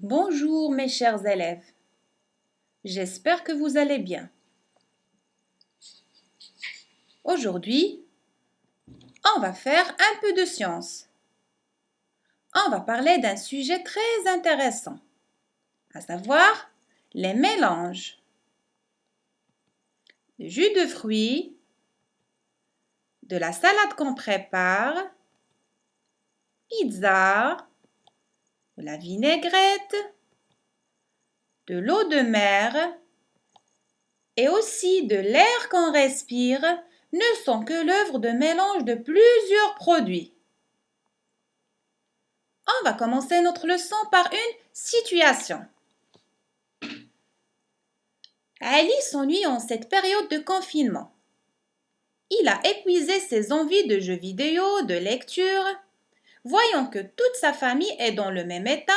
Bonjour mes chers élèves, j'espère que vous allez bien. Aujourd'hui, on va faire un peu de science. On va parler d'un sujet très intéressant, à savoir les mélanges. Le jus de fruits, de la salade qu'on prépare, pizza, de la vinaigrette, de l'eau de mer et aussi de l'air qu'on respire ne sont que l'œuvre de mélange de plusieurs produits. On va commencer notre leçon par une situation. Ali s'ennuie en cette période de confinement. Il a épuisé ses envies de jeux vidéo, de lecture. Voyant que toute sa famille est dans le même état,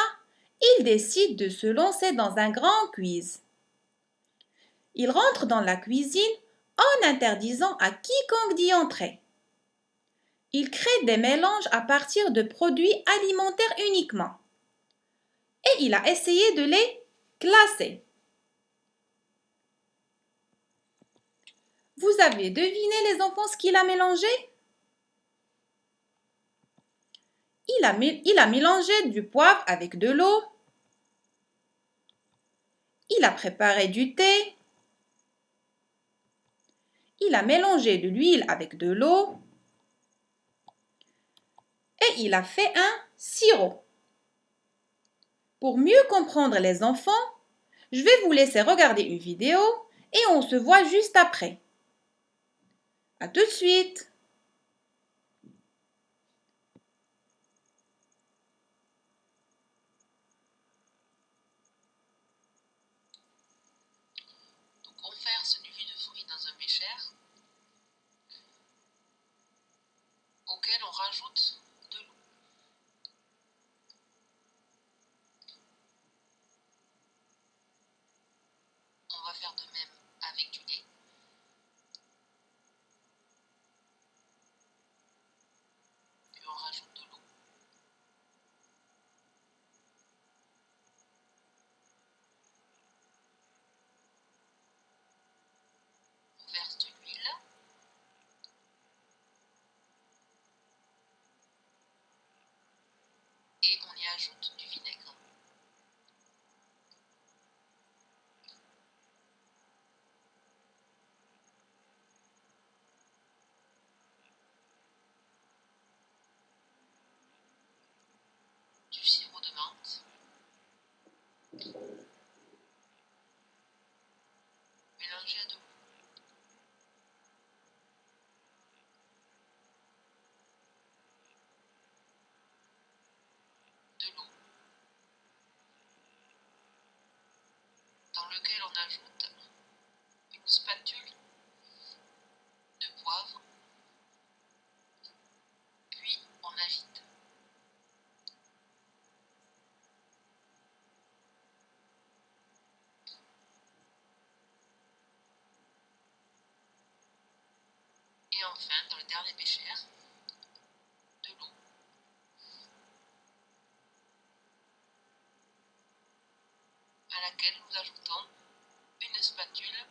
il décide de se lancer dans un grand quiz. Il rentre dans la cuisine en interdisant à quiconque d'y entrer. Il crée des mélanges à partir de produits alimentaires uniquement. Et il a essayé de les classer. Vous avez deviné les enfants ce qu'il a mélangé? Il a mélangé du poivre avec de l'eau. Il a préparé du thé. Il a mélangé de l'huile avec de l'eau. Et il a fait un sirop. Pour mieux comprendre les enfants, je vais vous laisser regarder une vidéo et on se voit juste après. À tout de suite! On verse du jus de fruits dans un bécher auquel on rajoute de l'eau. On va faire de même avec du lait. Puis on rajoute de l'eau. On verse de l'huile. Et on y ajoute du vinaigre. Du sirop de menthe. Mélangé à de l'eau. De l'eau. Dans lequel on ajoute une spatule de poivre. Puis on agite. Et enfin, dans le dernier bécher, de l'eau. À laquelle nous ajoutons une spatule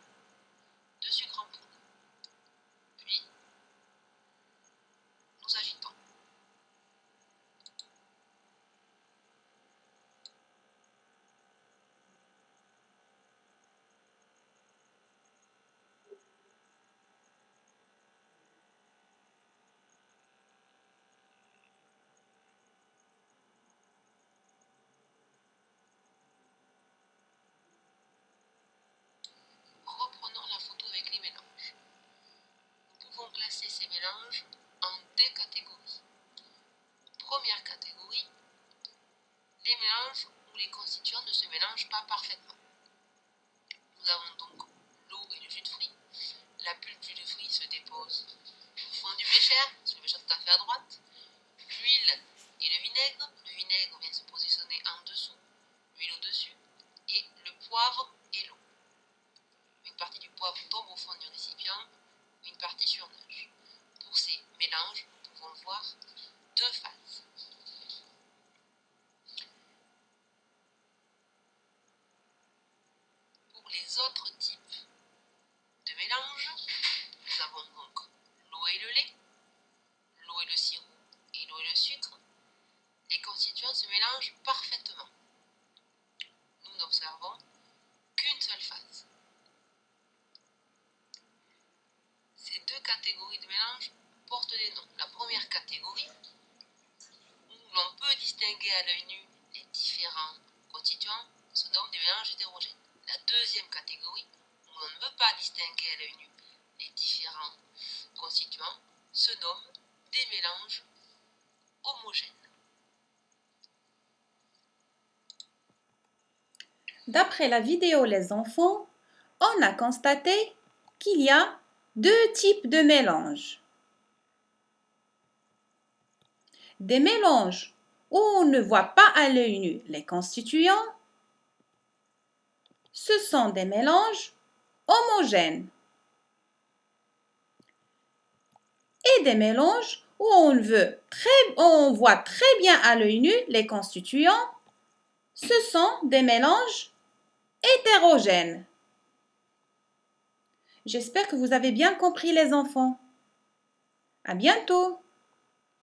de sucre en poudre. Puis, nous agitons. Reprenons la photo avec les mélanges. Nous pouvons classer ces mélanges en deux catégories. Première catégorie, les mélanges où les constituants ne se mélangent pas parfaitement. Nous avons donc l'eau et le jus de fruits. La pulpe du jus de fruits se dépose au fond du bécher, sur le bécher tout à fait à droite. L'huile et le vinaigre vient se positionner en dessous, l'huile au-dessus, et le poivre et l'eau. Une partie du poivre tombe au fond du récipient, une partie surnage. Pour ces mélanges, nous pouvons voir deux phases. se mélangent parfaitement. Nous n'observons qu'une seule phase. Ces deux catégories de mélange portent des noms. La première catégorie, où l'on peut distinguer à l'œil nu les différents constituants, se nomme des mélanges hétérogènes. La deuxième catégorie, où l'on ne peut pas distinguer à l'œil nu les différents constituants, se nomme des mélanges homogènes. D'après la vidéo Les enfants, on a constaté qu'il y a deux types de mélanges. Des mélanges où on ne voit pas à l'œil nu les constituants, ce sont des mélanges homogènes. Et des mélanges où on voit très bien à l'œil nu les constituants, ce sont des mélanges hétérogènes. J'espère que vous avez bien compris les enfants. À bientôt!